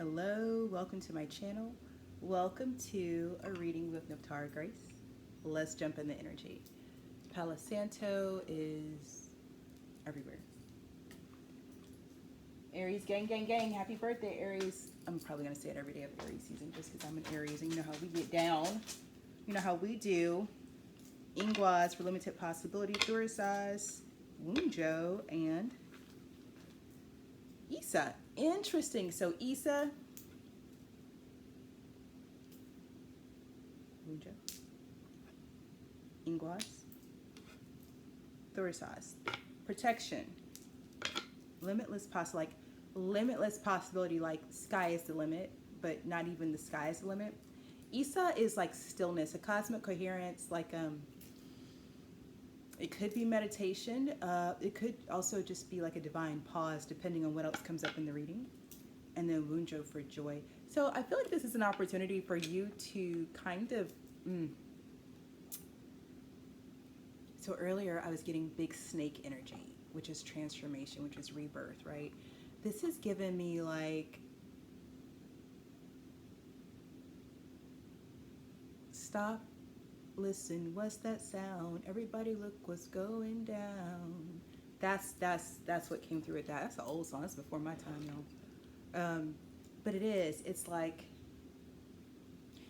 Hello, welcome to my channel. Welcome to a reading with Nephtara Grace. Let's jump in the energy. Palo Santo is everywhere. Aries, gang, gang, gang. Happy birthday, Aries. I'm probably going to say it every day of Aries season just because I'm an Aries and you know how we get down. You know how we do. Ingwas for limited possibility, Thurisaz, Wunjo, and Isa. Interesting. So Isa, Wunjo, Ingwas, Thurisaz. Protection. Limitless possibility, like sky is the limit, but not even the sky is the limit. Isa is like stillness, a cosmic coherence, like it could be meditation. It could also just be like a divine pause, depending on what else comes up in the reading. And then Wunjo for joy. So I feel like this is an opportunity for you to kind of... So earlier I was getting big snake energy, which is transformation, which is rebirth, right? This is giving me like... Stop. Listen, what's that sound? Everybody look what's going down. That's what came through with that. That's an old song. That's before my time, y'all. But it is. It's like,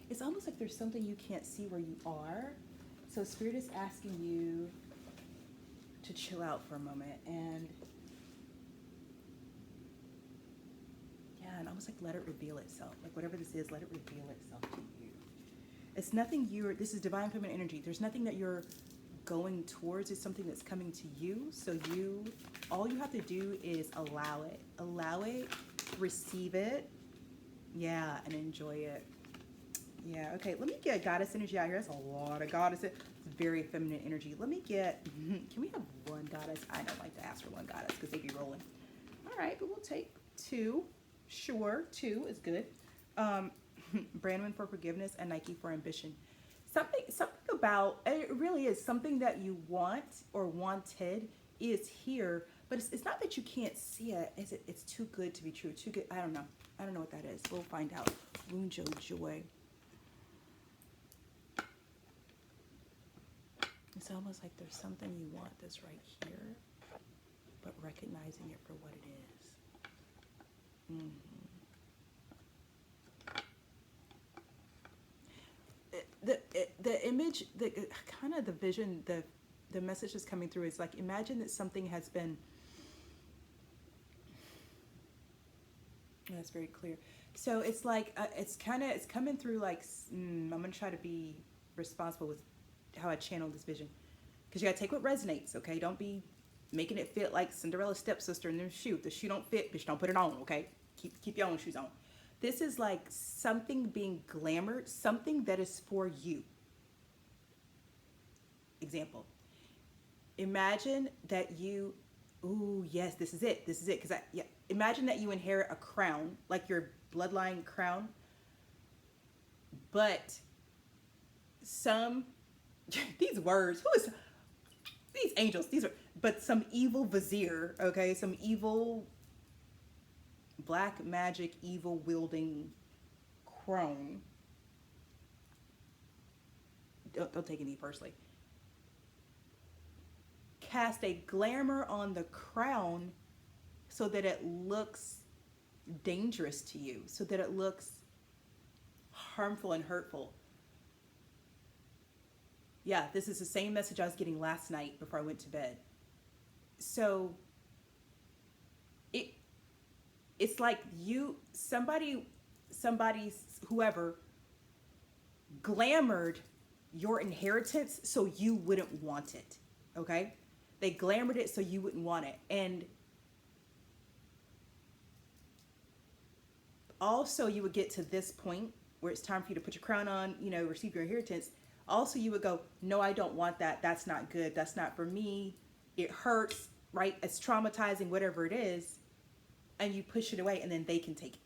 it's almost like there's something you can't see where you are. So Spirit is asking you to chill out for a moment and almost like let it reveal itself. Like whatever this is, let it reveal itself to you. It's nothing this is divine feminine energy. There's nothing that you're going towards. It's something that's coming to you. So all you have to do is allow it. Allow it, receive it. Yeah, and enjoy it. Yeah, okay, let me get goddess energy out here. That's a lot of goddess. It's very feminine energy. Let me get, can we have one goddess? I don't like to ask for one goddess because they be rolling. All right, but we'll take two. Sure, two is good. Brandon for forgiveness and Nike for ambition. Something about it really is something that you want or wanted is here, but it's not that you can't see it. It's too good to be true. Too good. I don't know what that is. We'll find out. Wunjo joy. It's almost like there's something you want that's right here, but recognizing it for what it is. The image, the kind of the vision, the message that's coming through is like, imagine that something has been, that's very clear. So it's like, it's coming through like, I'm going to try to be responsible with how I channel this vision. Because you got to take what resonates, okay? Don't be making it fit like Cinderella's stepsister in the shoe. The shoe don't fit, bitch, don't put it on, okay? Keep your own shoes on. This is like something being glamored, something that is for you. Example. Imagine that you, ooh, yes, this is it. This is it. Because imagine that you inherit a crown, like your bloodline crown. But these words, these angels, but some evil vizier, okay? Some evil black magic, evil wielding crone. Don't take any personally. Cast a glamour on the crown so that it looks dangerous to you, so that it looks harmful and hurtful. Yeah, this is the same message I was getting last night before I went to bed. So it's like whoever glamored your inheritance so you wouldn't want it, okay? They glamored it so you wouldn't want it. And also you would get to this point where it's time for you to put your crown on, receive your inheritance. Also you would go, no, I don't want that. That's not good. That's not for me. It hurts, right? It's traumatizing, whatever it is. And you push it away and then they can take it.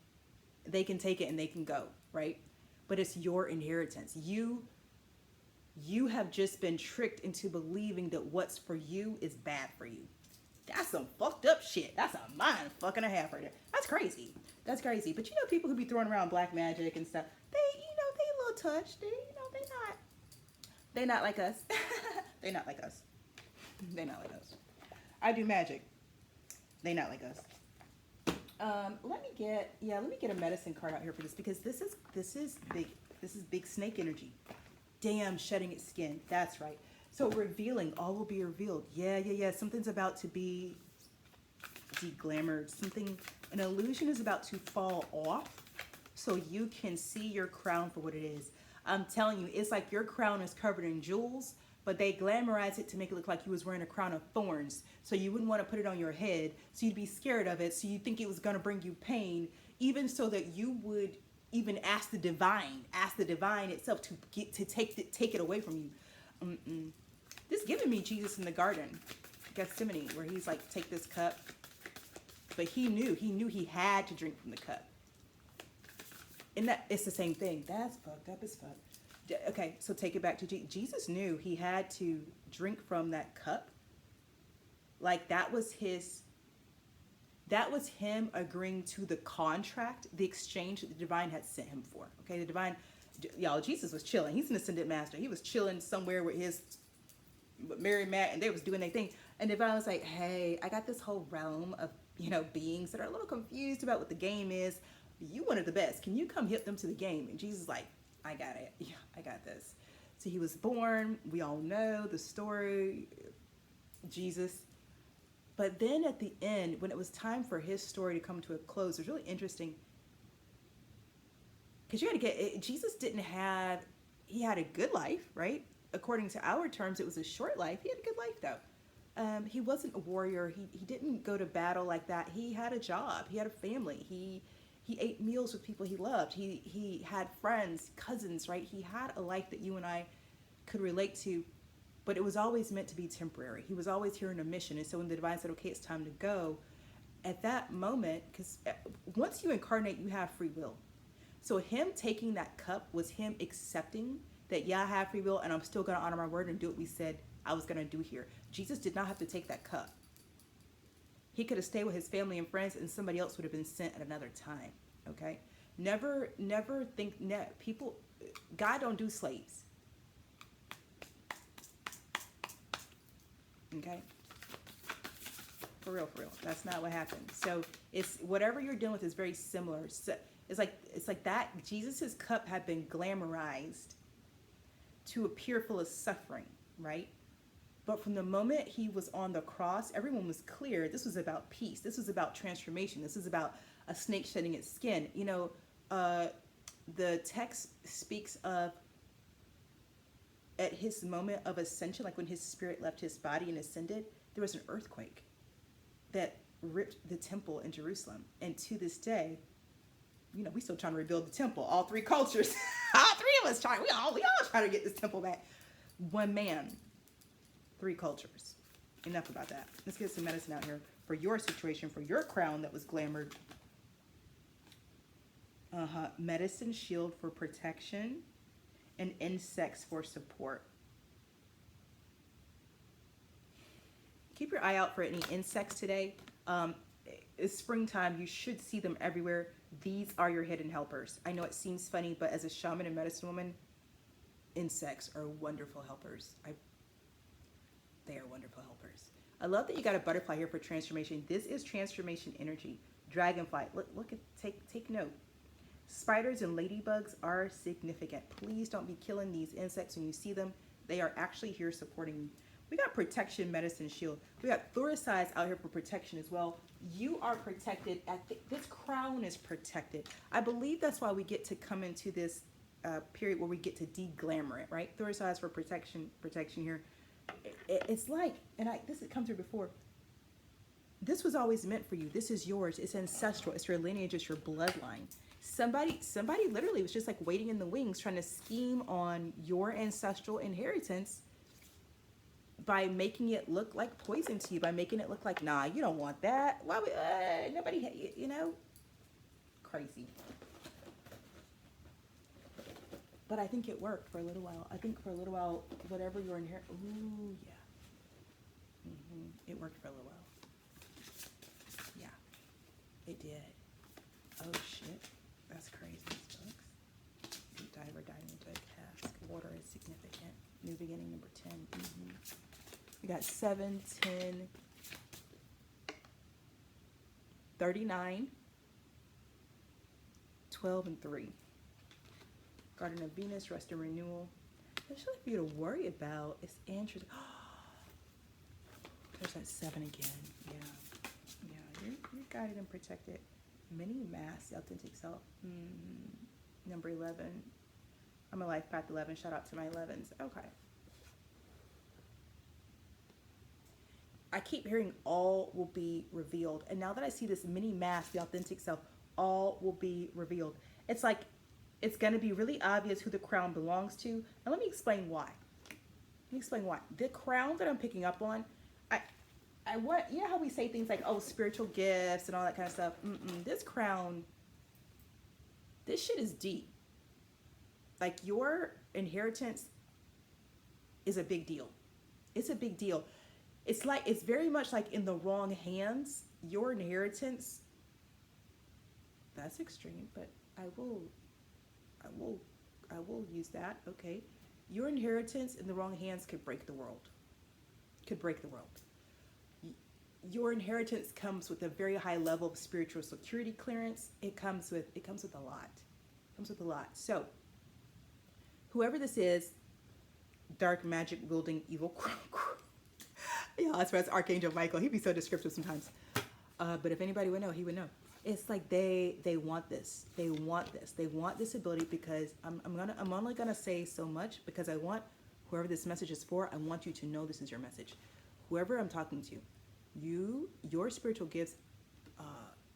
They can take it and they can go, right? But it's your inheritance. You have just been tricked into believing that what's for you is bad for you. That's some fucked up shit. That's a mind fucking a half right there. That's crazy. That's crazy. But you know, people who be throwing around black magic and stuff, they, you know, they a little touched. They, you know, they not like us. They not like us. They not like us. I do magic. They not like us. Let me get a medicine card out here for this, because this is big snake energy. Damn, shedding its skin. That's right. So revealing, all will be revealed. Yeah. Something's about to be de-glamored. An illusion is about to fall off, so you can see your crown for what it is. I'm telling you, it's like your crown is covered in jewels, but they glamorize it to make it look like you was wearing a crown of thorns. So you wouldn't want to put it on your head. So you'd be scared of it. So you think it was going to bring you pain, even so that you would even ask the divine itself to take it away from you. This giving me Jesus in the garden, Gethsemane, where he's like, take this cup. But he knew he had to drink from the cup. And that it's the same thing. That's fucked up as fuck. Okay, so take it back to Jesus. Jesus knew he had to drink from that cup. Like that was him agreeing to the contract, the exchange that the divine had sent him for. Okay, the divine, y'all, Jesus was chilling. He's an ascended master. He was chilling somewhere with Mary, Matt, and they was doing their thing. And the divine was like, hey, I got this whole realm of, you know, beings that are a little confused about what the game is. You one of the best. Can you come hit them to the game? And Jesus is like, I got it. Yeah, I got this. So he was born. We all know the story, Jesus. But then at the end, when it was time for his story to come to a close, it was really interesting. Because you got to get it, Jesus he had a good life, right? According to our terms, it was a short life. He had a good life, though. He wasn't a warrior. He didn't go to battle like that. He had a job. He had a family. He ate meals with people he loved. He had friends, cousins, right? He had a life that you and I could relate to, but it was always meant to be temporary. He was always here on a mission. And so when the divine said, okay, it's time to go, at that moment, because once you incarnate, you have free will. So him taking that cup was him accepting that, yeah, I have free will, and I'm still going to honor my word and do what we said I was going to do here. Jesus did not have to take that cup. He could have stayed with his family and friends, and somebody else would have been sent at another time. Okay? Never think, people, God don't do slaves. Okay? For real. That's not what happened. So it's whatever you're dealing with is very similar. So it's like that. Jesus's cup had been glamorized to appear full of suffering, right? But from the moment he was on the cross, everyone was clear. This was about peace. This was about transformation. This is about a snake shedding its skin. You know, the text speaks of at his moment of ascension, like when his spirit left his body and ascended, there was an earthquake that ripped the temple in Jerusalem. And to this day, you know, we still trying to rebuild the temple. All three cultures, all three of us trying. We all trying to get this temple back. One man, three cultures. Enough about that. Let's get some medicine out here for your situation, for your crown that was glamored. Medicine shield for protection, and insects for support. Keep your eye out for any insects today. It's springtime. You should see them everywhere. These are your hidden helpers. I know it seems funny, but as a shaman and medicine woman, insects are wonderful helpers. They are wonderful helpers. I love that you got a butterfly here for transformation. This is transformation energy. Dragonfly. Look at, take note. Spiders and ladybugs are significant. Please don't be killing these insects when you see them. They are actually here supporting you. We got protection, medicine, shield. We got thoricides out here for protection as well. You are protected. This crown is protected. I believe that's why we get to come into this period where we get to de-glamour it, right? Thoricides for protection here. It's like, and this has come through before. This was always meant for you. This is yours. It's ancestral. It's your lineage. It's your bloodline. Somebody literally was just like waiting in the wings, trying to scheme on your ancestral inheritance by making it look like poison to you, by making it look like, nah, you don't want that. Why would nobody, you know, crazy. But I think it worked for a little while. I think for a little while, whatever your inheritance, ooh, yeah. It worked for a little while. Yeah, it did. Oh, got 7, 10, 39, 12, and 3. Garden of Venus, rest and renewal. There's nothing for you to worry about. It's interesting. There's that 7 again. Yeah, you're guided and protected. Many mass, the authentic self. Number 11. I'm a life path 11. Shout out to my 11s. Okay. I keep hearing all will be revealed. And now that I see this mini mass, the authentic self, all will be revealed. It's like, it's going to be really obvious who the crown belongs to. And let me explain why. The crown that I'm picking up on, I want, you know how we say things like, oh, spiritual gifts and all that kind of stuff. This crown, this shit is deep. Like, your inheritance is a big deal. It's a big deal. It's like, it's very much like in the wrong hands, your inheritance, that's extreme, but I will use that. Okay. Your inheritance in the wrong hands could break the world. Your inheritance comes with a very high level of spiritual security clearance. It comes with a lot. So whoever this is, dark magic wielding evil crown. Yeah, that's right. It's Archangel Michael. He'd be so descriptive sometimes. But if anybody would know, he would know. It's like they want this. They want this ability, because I'm only gonna say so much, because I want whoever this message is for, I want you to know this is your message. Whoever I'm talking to, your spiritual gifts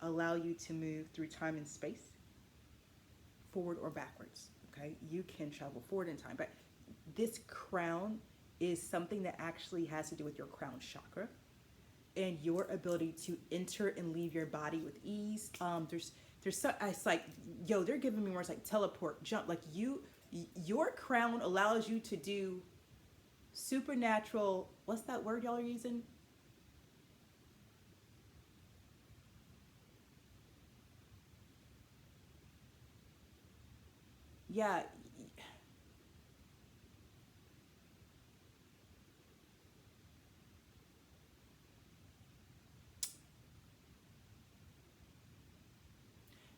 allow you to move through time and space, forward or backwards. Okay, you can travel forward in time, but this crown is something that actually has to do with your crown chakra and your ability to enter and leave your body with ease. It's like, yo, they're giving me words like teleport, jump. Like, your crown allows you to do supernatural, what's that word y'all are using? Yeah.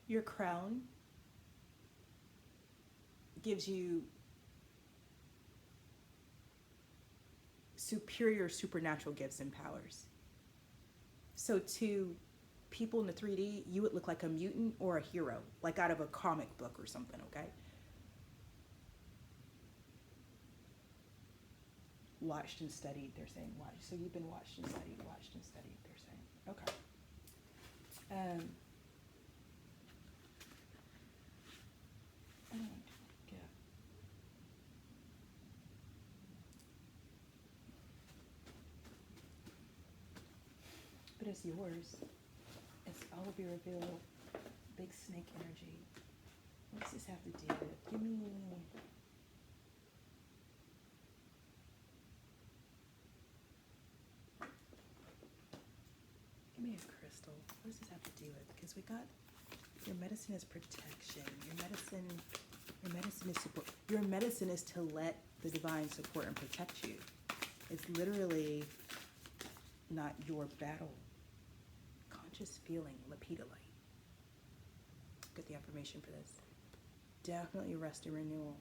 Your crown gives you superior supernatural gifts and powers. So to people in the 3D, you would look like a mutant or a hero, like out of a comic book or something, okay? Watched and studied, they're saying. Watched. So you've been watched and studied, they're saying. Okay. I don't get. But it's yours. It's all will be revealed. Big snake energy. What does this have to do with? Give me a crystal. What does this have to do with? Because we got your medicine is protection. Your medicine is support. Your medicine is to let the divine support and protect you. It's literally not your battle. Conscious feeling, lapidolite. Get the affirmation for this. Definitely rest and renewal.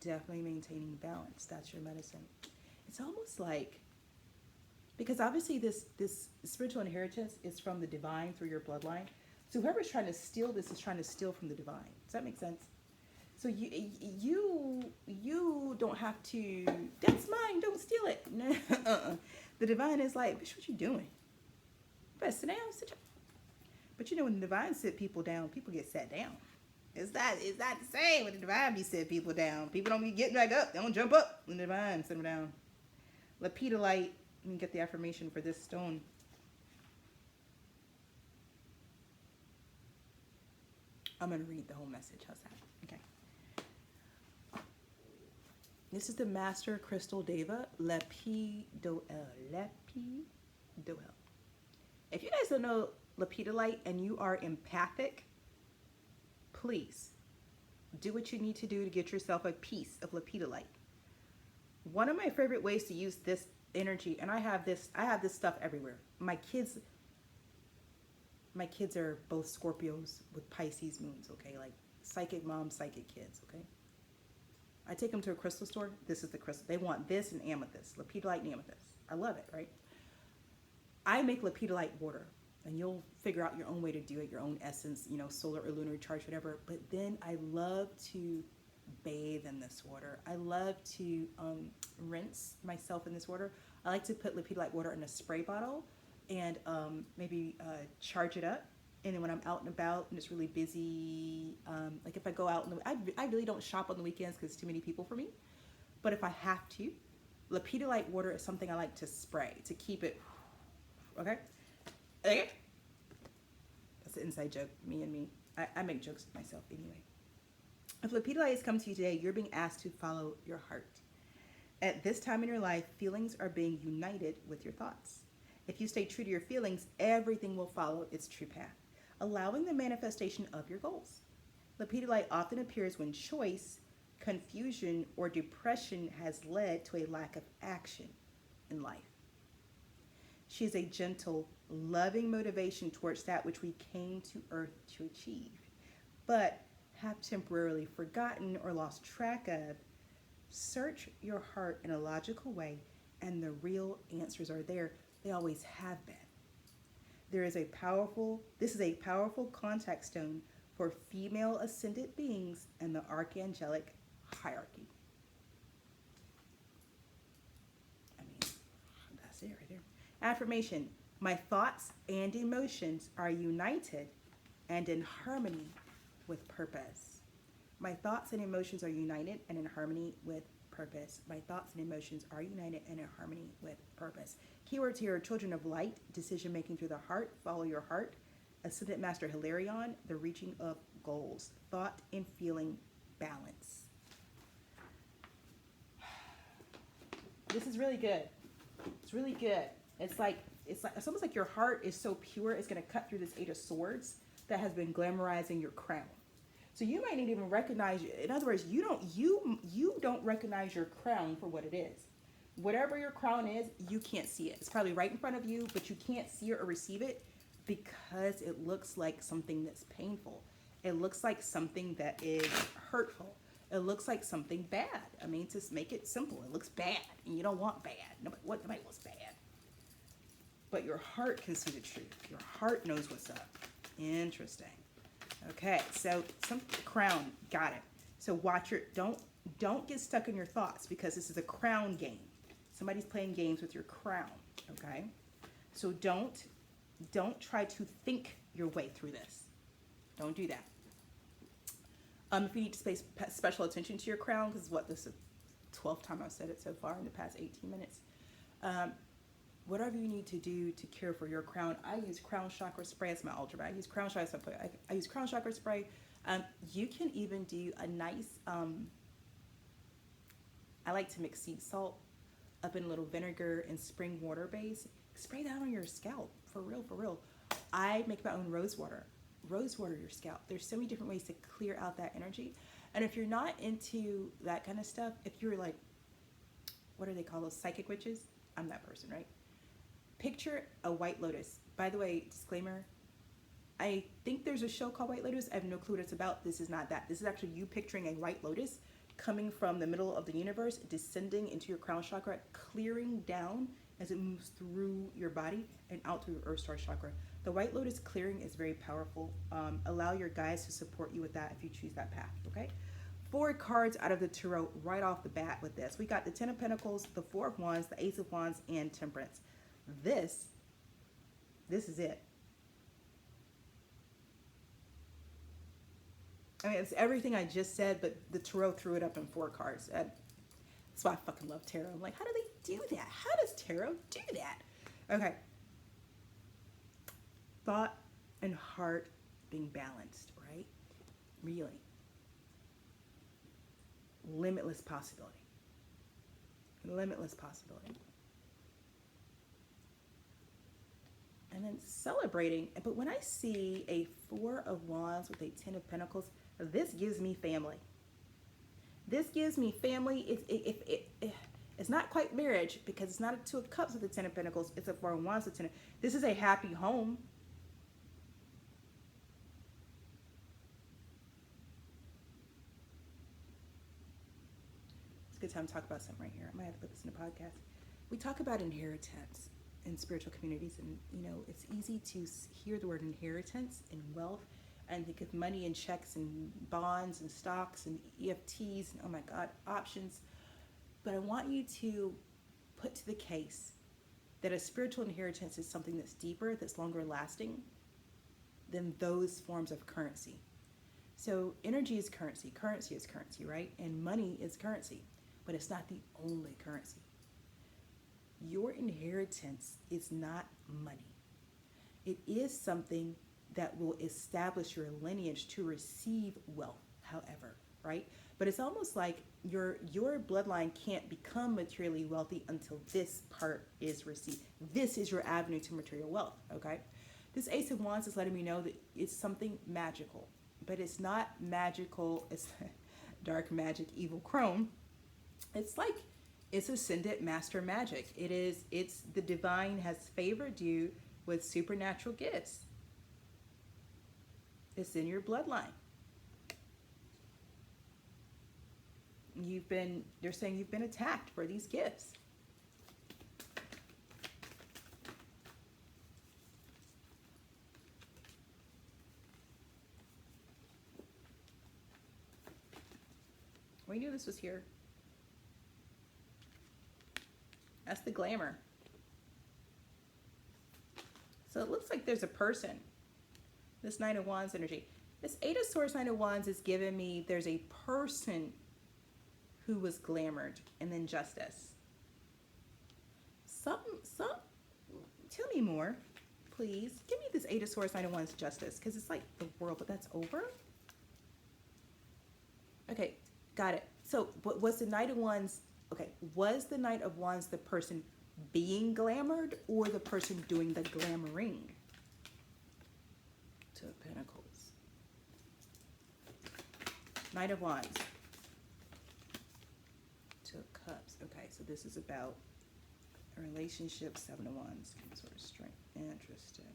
Definitely maintaining balance. That's your medicine. It's almost like, because obviously this spiritual inheritance is from the divine through your bloodline. So whoever's trying to steal this is trying to steal from the divine. Does that make sense? So you don't have to, that's mine, don't steal it. The divine is like, bitch, what you doing? You better sit down, sit down. But you know, when the divine sit people down, people get sat down. It's not the same when the divine be sit people down. People don't be getting back up. They don't jump up when the divine sit them down. Lapidolite, let me get the affirmation for this stone. I'm going to read the whole message. How's that? Okay. This is the Master Crystal Deva, Lepidolite. If you guys don't know lapidolite and you are empathic, please do what you need to do to get yourself a piece of lapidolite. One of my favorite ways to use this energy, and I have this stuff everywhere. My kids are both Scorpios with Pisces moons, okay? Like psychic mom, psychic kids, okay? I take them to a crystal store. This is the crystal. They want this and amethyst, lepidolite and amethyst. I love it, right? I make lepidolite water, and you'll figure out your own way to do it, your own essence, solar or lunar charge, whatever. But then I love to bathe in this water. I love to rinse myself in this water. I like to put lepidolite water in a spray bottle and maybe charge it up. And then when I'm out and about and it's really busy, like if I go out, I really don't shop on the weekends because it's too many people for me. But if I have to, lepidolite water is something I like to spray to keep it, okay? Okay? That's an inside joke, me and me. I make jokes with myself anyway. If lepidolite has come to you today, you're being asked to follow your heart. At this time in your life, feelings are being united with your thoughts. If you stay true to your feelings, everything will follow its true path, allowing the manifestation of your goals. Lepidolite often appears when choice, confusion, or depression has led to a lack of action in life. She is a gentle, loving motivation towards that which we came to earth to achieve, but have temporarily forgotten or lost track of. Search your heart in a logical way, and the real answers are there. They always have been. This is a powerful contact stone for female ascended beings and the archangelic hierarchy. I mean, that's it right there. Affirmation: my thoughts and emotions are united and in harmony with purpose. My thoughts and emotions are united and in harmony with purpose. My thoughts and emotions are united and in harmony with purpose. Keywords here are children of light, decision making through the heart, follow your heart, Ascendant Master Hilarion, the reaching of goals, thought and feeling balance. This is really good. It's really good. It's almost like your heart is so pure, it's going to cut through this Eight of Swords that has been glamorizing your crown. So you might not even recognize, in other words, you don't recognize your crown for what it is. Whatever your crown is, you can't see it. It's probably right in front of you, but you can't see it or receive it because it looks like something that's painful. It looks like something that is hurtful. It looks like something bad. I mean, to make it simple, it looks bad, and you don't want bad. Nobody wants bad. But your heart can see the truth. Your heart knows what's up. Interesting. Okay, so some crown, got it. So watch don't get stuck in your thoughts because this is a crown game. Somebody's playing games with your crown, okay? So don't try to think your way through this. Don't do that. If you need to pay special attention to your crown, because this is the 12th time I've said it so far in the past 18 minutes. Whatever you need to do to care for your crown, I use crown chakra spray as my ultra. I use crown chakra spray. I use crown chakra spray. You can even do a nice. I like to mix sea salt up in a little vinegar and spring water base. Spray that on your scalp, for real, for real. I make my own rose water. Rose water your scalp. There's so many different ways to clear out that energy. And if you're not into that kind of stuff, if you're like, what do they call those, psychic witches? I'm that person, right? Picture a white lotus. By the way, disclaimer, I think there's a show called White Lotus. I have no clue what it's about. This is not that. This is actually you picturing a white lotus coming from the middle of the universe, descending into your crown chakra, clearing down as it moves through your body and out through your earth star chakra. The white lotus clearing is very powerful. Allow your guides to support you with that if you choose that path, okay? 4 cards out of the tarot right off the bat with this. We got the 10 of Pentacles, the 4 of Wands, the Ace of Wands, and Temperance. This is it. I mean, it's everything I just said, but the tarot threw it up in 4 cards. That's why I fucking love tarot. I'm like, how do they do that? How does tarot do that? Okay. Thought and heart being balanced, right? Really. Limitless possibility. Limitless possibility. And then celebrating. But when I see a 4 of Wands with a 10 of Pentacles, this gives me family. This gives me family. It's not quite marriage because it's not a two of cups with the Ten of Pentacles. It's a Four of Wands with the Ten. This is a happy home. It's a good time to talk about something right here. I might have to put this in a podcast. We talk about inheritance in spiritual communities, and you know, it's easy to hear the word inheritance and wealth and think of money and checks and bonds and stocks and EFTs and, oh my God, options. But I want you to put to the case that a spiritual inheritance is something that's deeper, that's longer lasting than those forms of currency. So energy is currency is currency, right? And money is currency, but it's not the only currency. Your inheritance is not money. It is something that will establish your lineage to receive wealth, however, right? But it's almost like your bloodline can't become materially wealthy until this part is received. This is your avenue to material wealth, okay? This Ace of Wands is letting me know that it's something magical, but it's not magical. It's dark magic, evil crone. It's like, it's ascendant master magic. It's the divine has favored you with supernatural gifts. It's in your bloodline. They're saying you've been attacked for these gifts. We knew this was here. That's the glamour. So it looks like there's a person. This Knight of Wands energy. This Eight of Swords, Knight of Wands is giving me there's a person who was glamored and then justice. Tell me more, please. Give me this Eight of Swords, Knight of Wands justice, because it's like the world, but that's over. Okay, got it. So, but was the Knight of Wands, okay, was the Knight of Wands the person being glamored or the person doing the glamoring? Two of Pentacles. Knight of Wands. Two of Cups. Okay, so this is about a relationship. Seven of Wands. Some sort of strength. Interesting.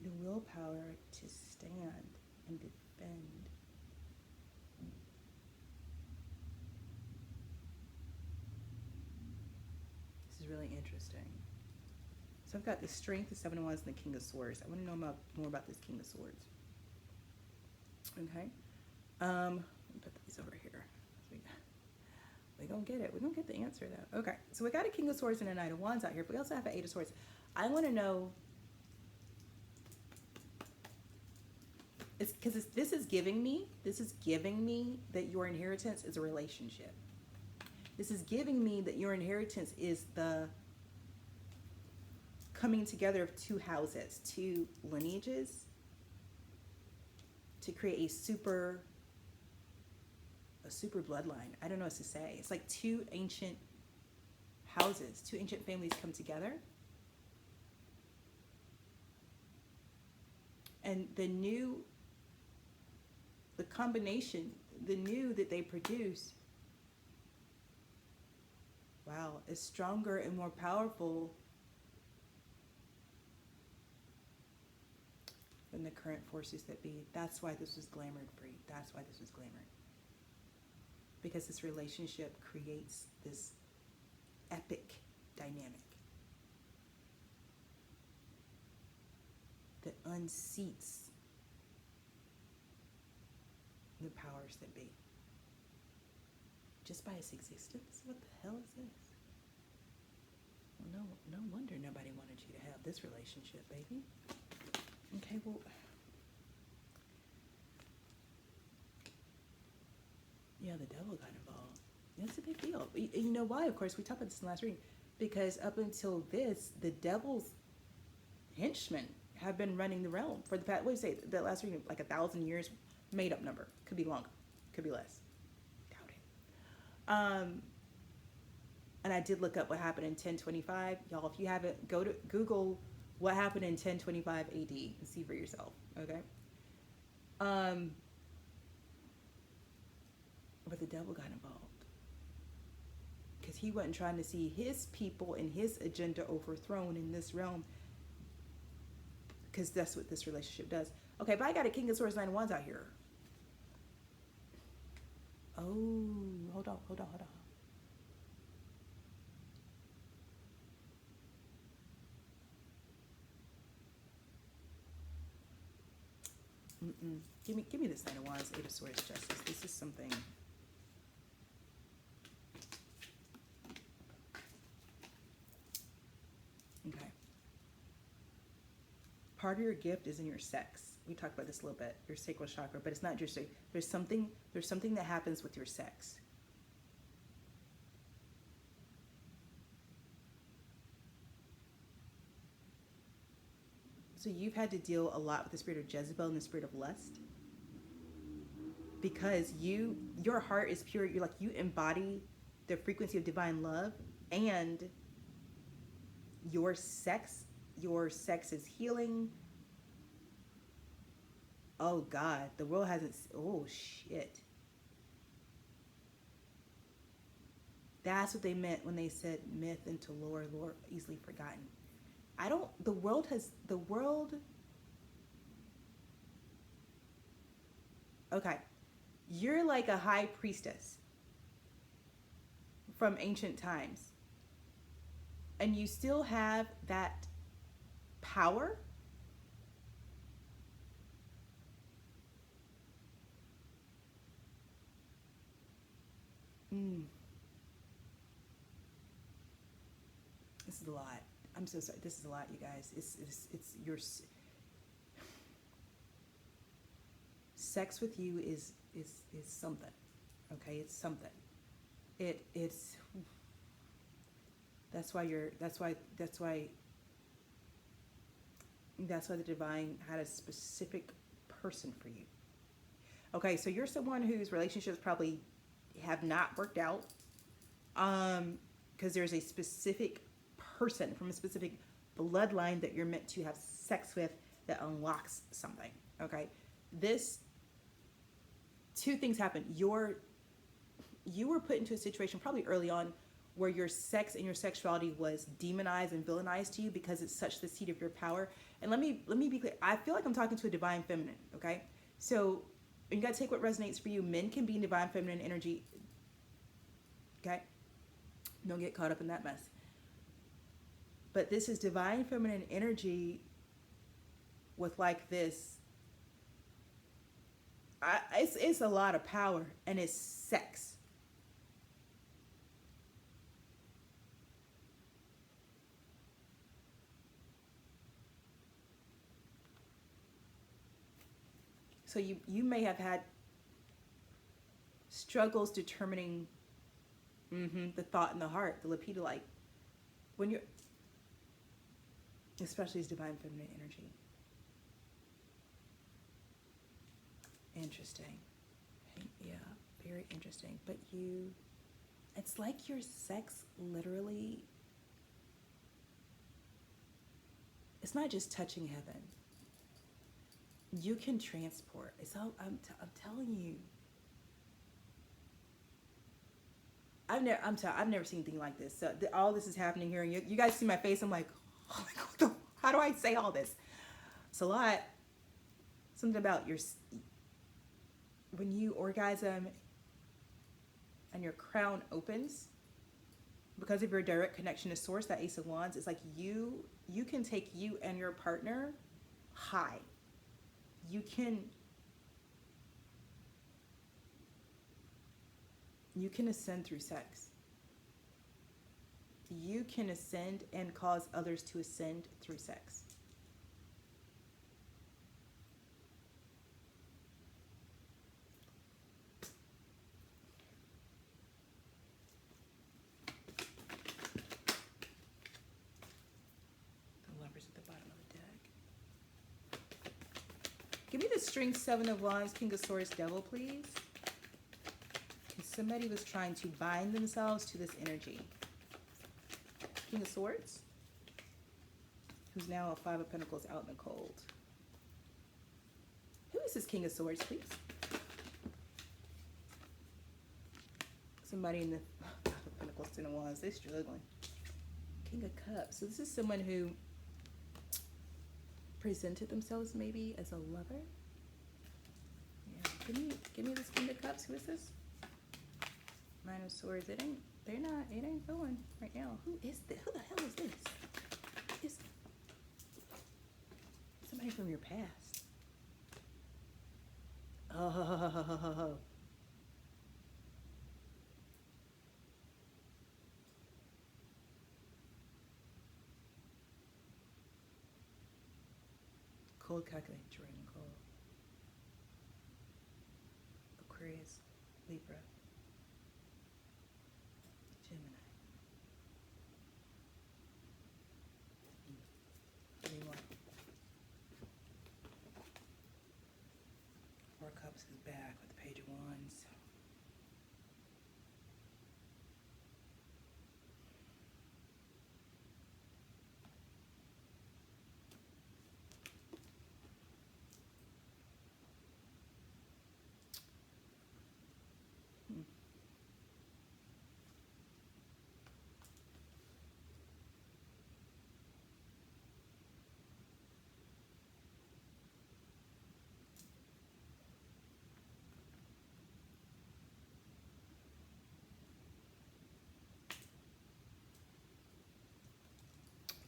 The willpower to stand and defend. This is really interesting. So I've got the Strength, the Seven of Wands, and the King of Swords. I want to know more about this King of Swords. Okay. Let me put these over here. We're going to get it. We're going to get the answer, though. Okay. So we got a King of Swords and a Knight of Wands out here, but we also have an Eight of Swords. I want to know, it's because this is giving me that your inheritance is a relationship. This is giving me that your inheritance is the coming together of two houses, two lineages, to create a super bloodline. I don't know what to say. It's like two ancient houses, two ancient families come together. And the combination, the new that they produce, wow, is stronger and more powerful than the current forces that be. That's why this was glamored for you. That's why this was glamored. Because this relationship creates this epic dynamic that unseats the powers that be. Just by its existence? What the hell is this? Well, no wonder nobody wanted you to have this relationship, baby. Okay, well, yeah, the devil got involved. That's a big deal. You know why? Of course, we talked about this in the last reading. Because up until this, the devil's henchmen have been running the realm for the past, what do you say, the last reading, like 1,000 years, made up number. Could be longer, could be less. Doubt it. And I did look up what happened in 1025. Y'all, if you haven't, go to Google what happened in 1025 AD and see for yourself, okay? But the devil got involved. Because he wasn't trying to see his people and his agenda overthrown in this realm. Because that's what this relationship does. Okay, but I got a King of Swords, Nine of Wands out here. Oh, hold on. Give me this Nine of Wands, Eight of Swords, Justice. This is something. Okay. Part of your gift is in your sex. We talked about this a little bit, your sacral chakra, but it's not just there's something that happens with your sex. So you've had to deal a lot with the spirit of Jezebel and the spirit of lust. Because your heart is pure, you embody the frequency of divine love, and your sex is healing. Oh God, the world hasn't, oh shit. That's what they meant when they said myth into lore easily forgotten. The world, okay, you're like a high priestess from ancient times, and you still have that power. This is a lot. I'm so sorry. This is a lot, you guys. It's your sex with you is something. Okay, it's something. It's that's why the divine had a specific person for you. Okay, so you're someone whose relationships probably have not worked out, because there's a specific person from a specific bloodline that you're meant to have sex with that unlocks something. Okay, two things happen. You were put into a situation probably early on where your sex and your sexuality was demonized and villainized to you because it's such the seat of your power. And let me be clear. I feel like I'm talking to a divine feminine. Okay, so you got to take what resonates for you. Men can be in divine feminine energy. Okay, don't get caught up in that mess. But this is divine feminine energy with like this. It's a lot of power, and it's sex. So you may have had struggles determining the thought in the heart, the lepidolite, when you're, especially as divine feminine energy. Interesting. Yeah, very interesting. But it's like your sex literally, it's not just touching heaven. You can transport. It's all, I'm telling you. I've never seen anything like this. So all this is happening here, and you guys see my face. I'm like, oh my God, how do I say all this? It's a lot. Something about when you orgasm and your crown opens because of your direct connection to source, that Ace of Wands, it's like you can take you and your partner high. You can ascend through sex. You can ascend and cause others to ascend through sex. The Lovers at the bottom of the deck. Give me the string, Seven of Wands, King of Swords, Devil, please. Somebody was trying to bind themselves to this energy. King of Swords, who's now a Five of Pentacles out in the cold. Who is this King of Swords, please? Somebody in the Pentacles, Ten of Wands. They're struggling. King of Cups. So this is someone who presented themselves maybe as a lover. Yeah. Give me this King of Cups. Who is this? Nine of Swords. It ain't going right now. Who is this? Who the hell is this? Is somebody from your past? Oh. Cold, calculating, terrain, cold. Aquarius, Libra, Gemini. Give me one. Four Cups is back with the Page of Wands.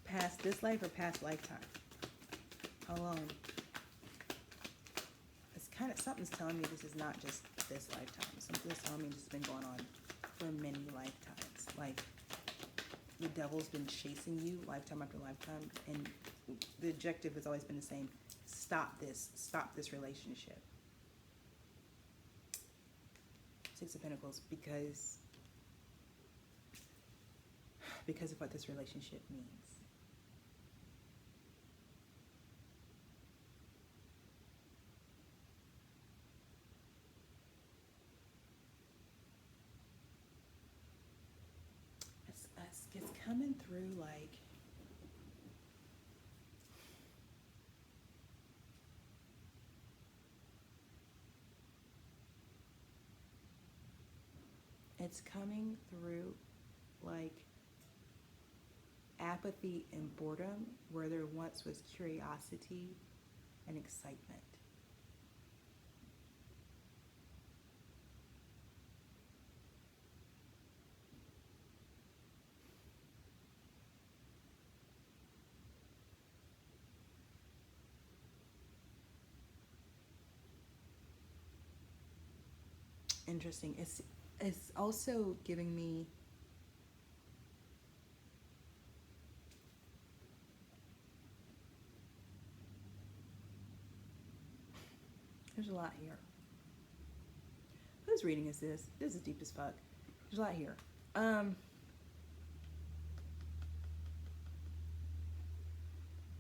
Past this life or past lifetime? How long? It's kind of, something's telling me this is not just this lifetime. Something's telling me this has been going on for many lifetimes. Like the devil's been chasing you lifetime after lifetime, and the objective has always been the same: stop this relationship. Six of Pentacles, because of what this relationship means. It's coming through like apathy and boredom where there once was curiosity and excitement. Interesting. It's also giving me there's a lot here. Whose reading is this? This is deep as fuck. There's a lot here. I'm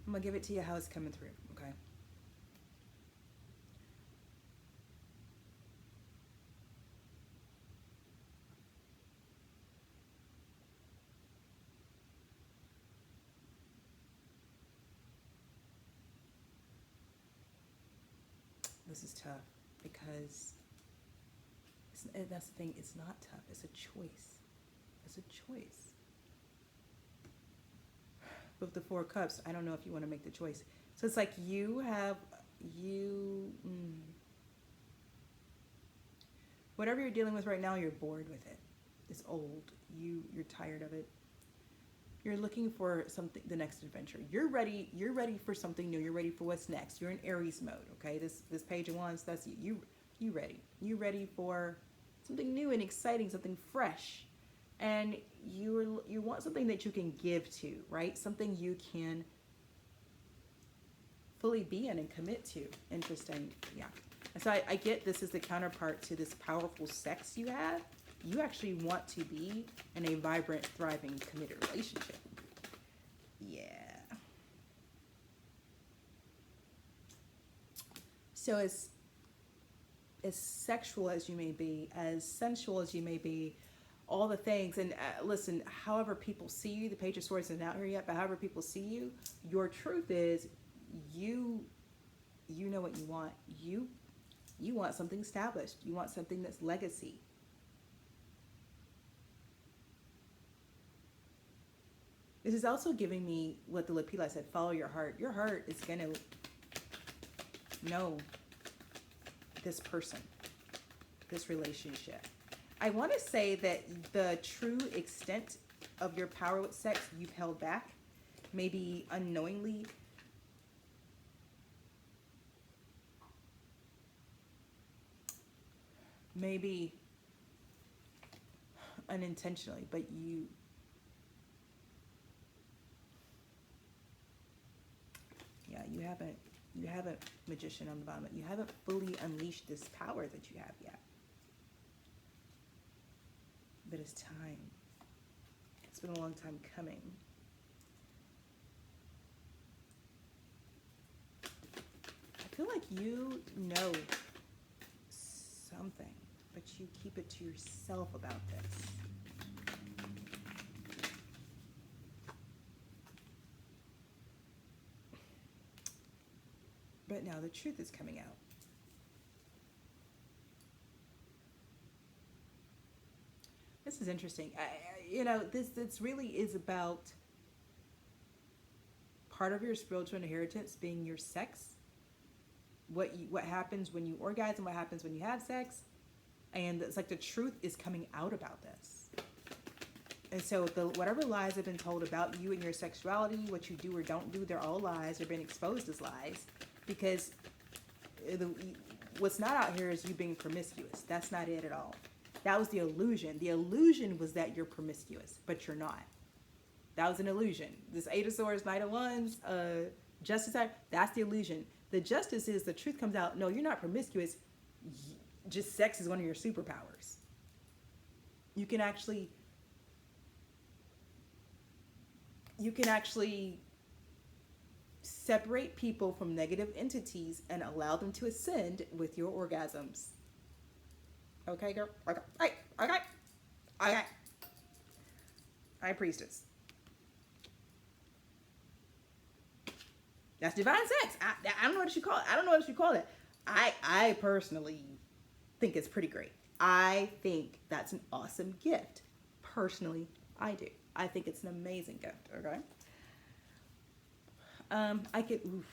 gonna give it to you how it's coming through, okay? This is tough because that's the thing. It's not tough. It's a choice. It's a choice. With the Four of Cups, I don't know if you want to make the choice. So it's like whatever you're dealing with right now, you're bored with it. It's old. You're tired of it. You're looking for something, the next adventure. You're ready for something new. You're ready for what's next. You're in Aries mode, okay? This Page of Wands, that's you. You ready. You ready for something new and exciting, something fresh. And you want something that you can give to, right? Something you can fully be in and commit to. Interesting. Yeah. And so I get this is the counterpart to this powerful sex you have. You actually want to be in a vibrant, thriving, committed relationship. Yeah. So as sexual as you may be, as sensual as you may be, all the things, and listen, however people see you, the Page of Swords isn't out here yet, but however people see you, your truth is you You know what you want. You want something established. You want something that's legacy. This is also giving me what the Lapila said, follow your heart. Your heart is going to know this person, this relationship. I want to say that the true extent of your power with sex you've held back, maybe unknowingly, maybe unintentionally, but you haven't magician on the bottom. You haven't fully unleashed this power that you have yet. But it's time. It's been a long time coming. I feel like you know something, but you keep it to yourself about this. But now the truth is coming out. This is interesting. This really is about part of your spiritual inheritance being your sex. What happens when you orgasm, what happens when you have sex. And it's like the truth is coming out about this. And so whatever lies have been told about you and your sexuality, what you do or don't do, they're all lies. They're being exposed as lies. Because what's not out here is you being promiscuous. That's not it at all. That was the illusion. The illusion was that you're promiscuous, but you're not. That was an illusion. This Eight of Swords, Knight of Wands, Justice, that's the illusion. The justice is the truth comes out. No, you're not promiscuous. Just sex is one of your superpowers. You can actually separate people from negative entities and allow them to ascend with your orgasms. Okay, girl? Okay. High Priestess. That's divine sex. I don't know what you call it. I don't know what you call it. I personally think it's pretty great. I think that's an awesome gift. Personally, I do. I think it's an amazing gift, okay? I could... Oof.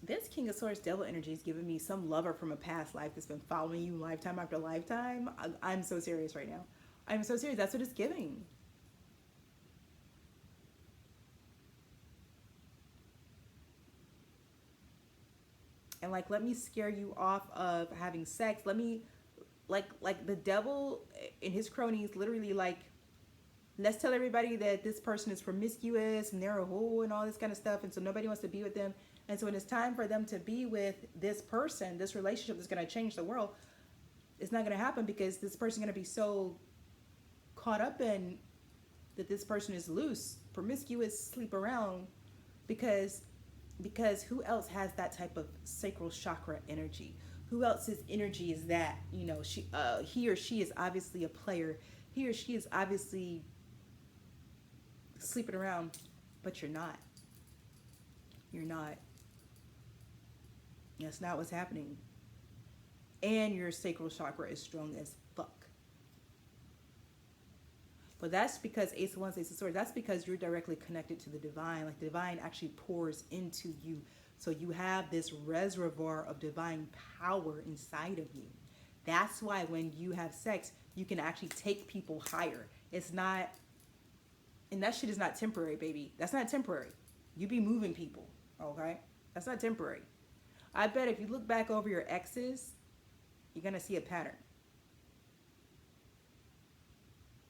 This King of Swords devil energy is giving me some lover from a past life that's been following you lifetime after lifetime. I'm so serious right now. I'm so serious. That's what it's giving. And like, let me scare you off of having sex. Let me, like the devil and his cronies literally like, let's tell everybody that this person is promiscuous and they're a hoe and all this kind of stuff. And so nobody wants to be with them. And so when it's time for them to be with this person, this relationship that's going to change the world, it's not going to happen because this person's going to be so caught up in that this person is loose, promiscuous, sleep around, because who else has that type of sacral chakra energy? Who else's energy is that? You know, he or she is obviously a player. He or she is obviously sleeping around, but you're not. You're not. That's not what's happening. And your sacral chakra is strong as fuck. But that's because Ace of Wands, Ace of Swords, that's because you're directly connected to the divine. Like the divine actually pours into you. So you have this reservoir of divine power inside of you. That's why when you have sex, you can actually take people higher. It's not, and that shit is not temporary, baby. That's not temporary. You be moving people, okay? That's not temporary. I bet if you look back over your exes, you're going to see a pattern.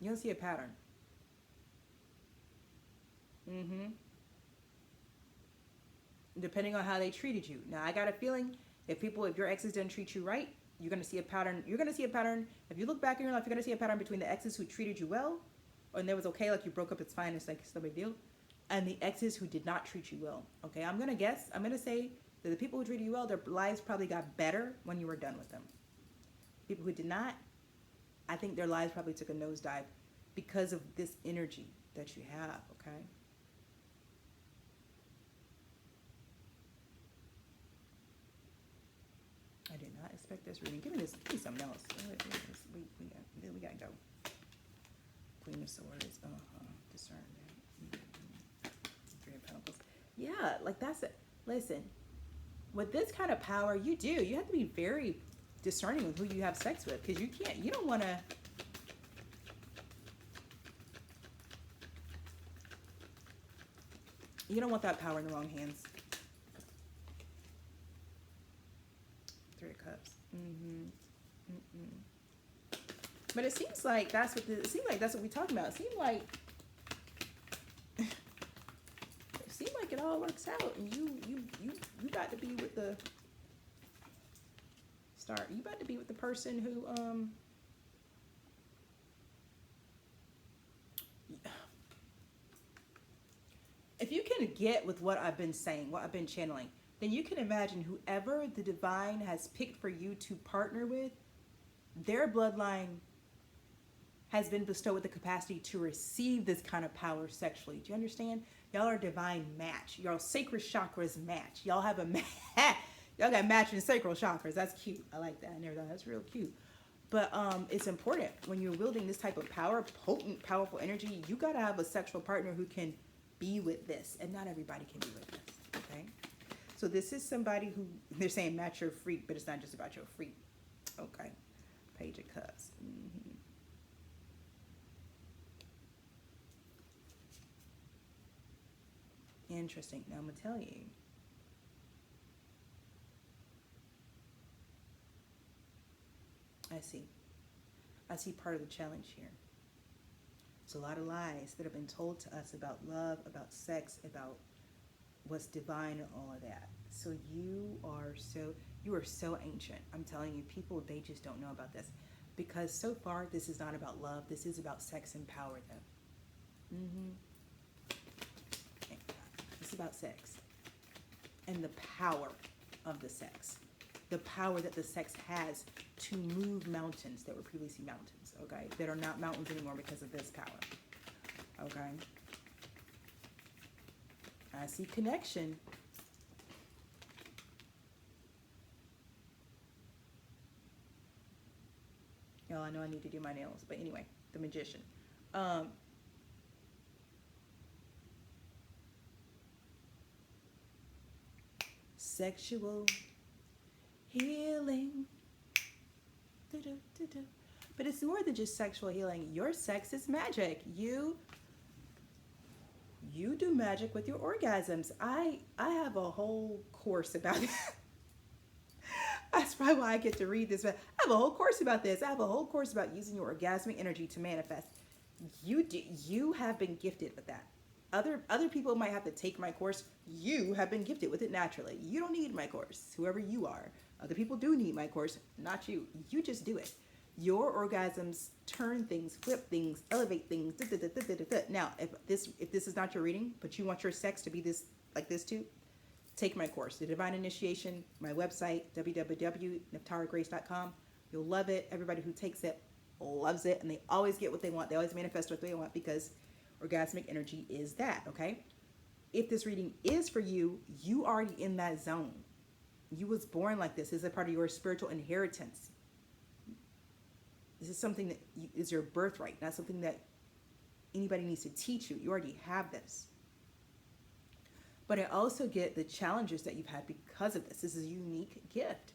You'll see a pattern. Depending on how they treated you. Now, I got a feeling if your exes didn't treat you right, you're going to see a pattern. You're going to see a pattern. If you look back in your life, you're going to see a pattern between the exes who treated you well, and it was okay, like you broke up, it's fine, it's like it's no big deal, and the exes who did not treat you well. Okay, I'm going to say that the people who treated you well, their lives probably got better when you were done with them. People who did not, I think their lives probably took a nosedive because of this energy that you have, okay? I did not expect this reading. Give me something else. We gotta go. Queen of Swords, discernment. Three of Pentacles. Yeah, like that's it. Listen, with this kind of power, you have to be very discerning with who you have sex with, because you don't want to. You don't want that power in the wrong hands. Three of Cups. But it seems like that's what we're talking about. It seems like it all works out, and you got to be with the star. You about to be with the person who if you can get with what I've been saying, what I've been channeling, then you can imagine whoever the divine has picked for you to partner with, their bloodline has been bestowed with the capacity to receive this kind of power sexually. Do you understand? Y'all are a divine match. Y'all sacred chakras match. Y'all have a match. Y'all got matching sacral chakras. That's cute. I like that. I never thought that's real cute. But it's important when you're wielding this type of power, potent, powerful energy. You got to have a sexual partner who can be with this, and not everybody can be with this. Okay. So this is somebody who they're saying match your freak, but it's not just about your freak. Okay. Page of Cups. Interesting. Now I'm gonna tell you. I see part of the challenge here. It's a lot of lies that have been told to us about love, about sex, about what's divine and all of that. So you are so ancient. I'm telling you, people, they just don't know about this. Because so far, this is not about love. This is about sex and power, though. It's about sex. And the power of the sex. The power that the sex has to move mountains that were previously mountains, okay? That are not mountains anymore because of this power, okay? I see connection. Y'all, I know I need to do my nails, but anyway, the Magician. Sexual healing. But it's more than just sexual healing. Your sex is magic. You do magic with your orgasms. I have a whole course about it. That's probably why I get to read this. But I have a whole course about this. I have a whole course about using your orgasmic energy to manifest. You have been gifted with that. Other people might have to take my course. You have been gifted with it naturally. You don't need my course, whoever you are. Other people do need my course, not you. You just do it. Your orgasms turn things, flip things, elevate things. Now, if this is not your reading, but you want your sex to be this like this too, take my course, The Divine Initiation, my website, www.nephtaragrace.com. You'll love it. Everybody who takes it loves it, and they always get what they want. They always manifest what they want because orgasmic energy is that, okay? If this reading is for you, you already in that zone. You was born like this. This is a part of your spiritual inheritance. This is something that is your birthright, not something that anybody needs to teach you. You already have this. But I also get the challenges that you've had because of this. This is a unique gift.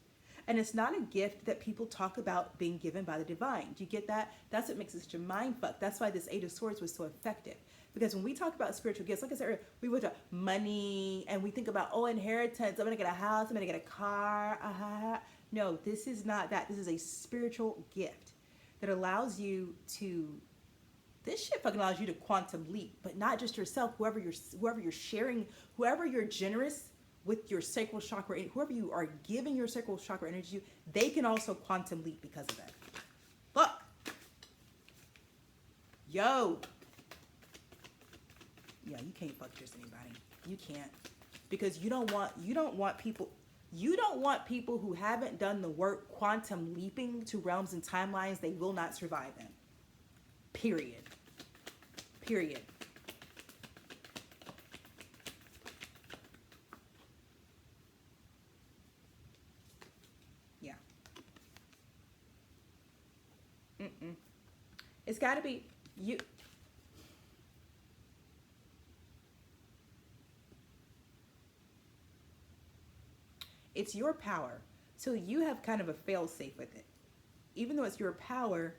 And it's not a gift that people talk about being given by the divine. Do you get that? That's what makes it such a mind fuck. That's why this Eight of Swords was so effective. Because when we talk about spiritual gifts, like I said earlier, we would talk money and we think about, inheritance. I'm going to get a house. I'm going to get a car. No, this is not that. This is a spiritual gift that allows you to, this shit fucking allows you to quantum leap, but not just yourself, whoever you're sharing, whoever you're generous with your sacral chakra, whoever you are giving your sacral chakra energy to, they can also quantum leap because of that. Look. Yo. Yeah, you can't fuck just anybody. You can't. Because you don't want people, You don't want people who haven't done the work quantum leaping to realms and timelines they will not survive in. Period. Period. Yeah. It's got to be you. It's your power. So you have kind of a fail safe with it. Even though it's your power,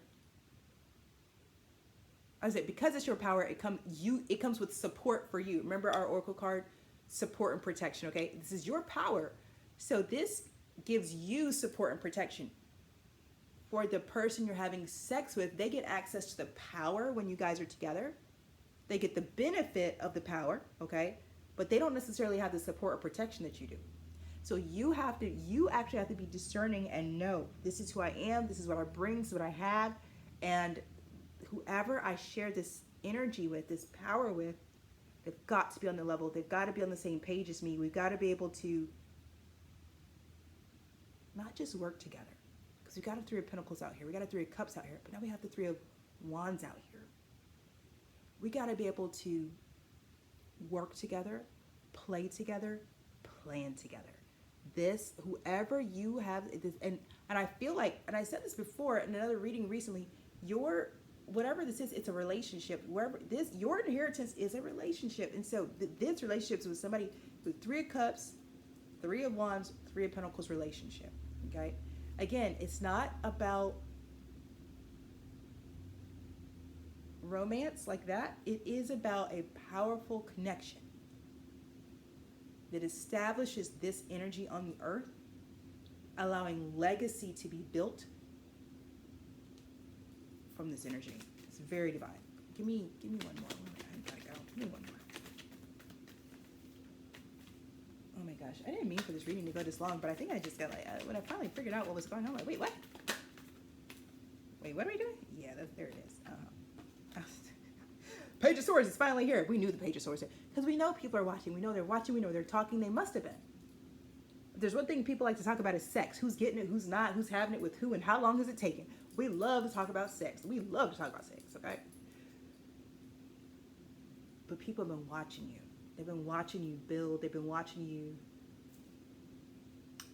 I said, because it's your power, it comes with support for you. Remember our oracle card, support and protection, okay? This is your power. So this gives you support and protection. For the person you're having sex with, they get access to the power when you guys are together. They get the benefit of the power, okay? But they don't necessarily have the support or protection that you do. So you actually have to be discerning and know, this is who I am, this is what I bring, this is what I have, and whoever I share this energy with, this power with, they've got to be on the level, they've got to be on the same page as me. We've got to be able to not just work together, because we've got a Three of Pentacles out here, we got a Three of Cups out here, but now we have the Three of Wands out here. We got to be able to work together, play together, plan together. This, whoever you have this, and I feel like, and I said this before in another reading recently, your whatever this is, it's a relationship. Wherever this, your inheritance is a relationship, and so this relationship is with somebody with Three of Cups, Three of Wands, Three of Pentacles relationship. Okay, again, it's not about romance like that. It is about a powerful connection that establishes this energy on the earth, allowing legacy to be built from this energy. It's very divine. Give me one more. I gotta go. Give me one more. Oh my gosh, I didn't mean for this reading to go this long, but I think I just got like, when I finally figured out what was going on, I'm like, wait, what? Wait, what are we doing? Yeah, there it is. Page of Swords is finally here. We knew the Page of Swords here. Because we know people are watching. We know they're watching. We know they're talking. They must have been. There's one thing people like to talk about is sex. Who's getting it, who's not, who's having it with who, and how long has it taken. We love to talk about sex. We love to talk about sex, okay? But people have been watching you. They've been watching you build. They've been watching you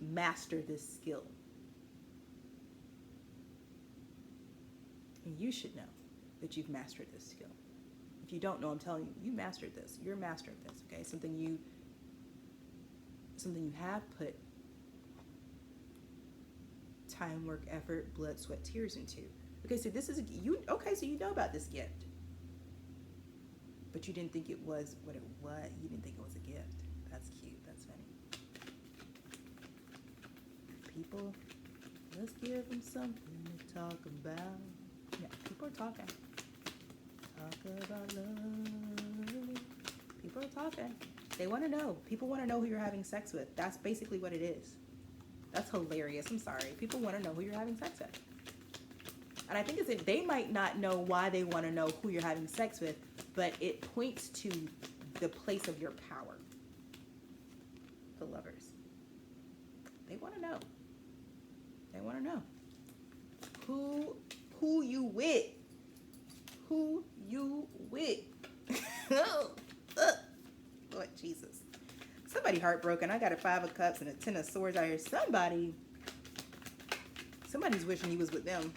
master this skill. And you should know that you've mastered this skill. If you don't know, I'm telling you, you mastered this. You're a master of this, okay? Something you have put time, work, effort, blood, sweat, tears into. Okay, so this is so you know about this gift. But you didn't think it was what it was. You didn't think it was a gift. That's cute. That's funny. People, let's give them something to talk about. Yeah, people are talking. Talk about love. People are talking. They want to know. People want to know who you're having sex with. That's basically what it is. That's hilarious. I'm sorry. People want to know who you're having sex with. And I think it's that they might not know why they want to know who you're having sex with, but it points to the place of your power. The lovers. They want to know. They want to know. Who you with. Who you with. Lord Jesus. Somebody heartbroken. I got a 5 of Cups and a 10 of Swords out here. Somebody's wishing he was with them,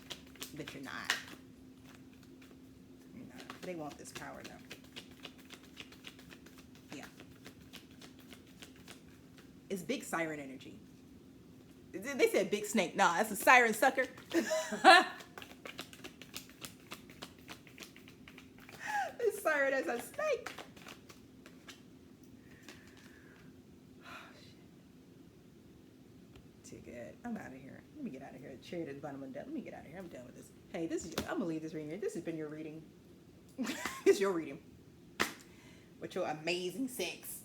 but you're not. You're not. They want this power though. Yeah. It's big siren energy. They said big snake. Nah, that's a siren sucker. This siren is a snake. Too good. I'm out of here. Let me get out of here. Chariot at the bottom of the deck. Let me get out of here. I'm done with this. Hey, I'm gonna leave this reading here. This has been your reading. It's your reading. With your amazing sex.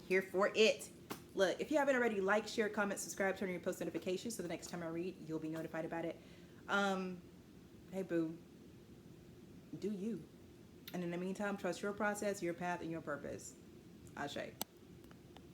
Here for it. Look, if you haven't already, like, share, comment, subscribe, turn on your post notifications so the next time I read, you'll be notified about it. Hey, boo. Do you. And in the meantime, trust your process, your path, and your purpose. Ashe.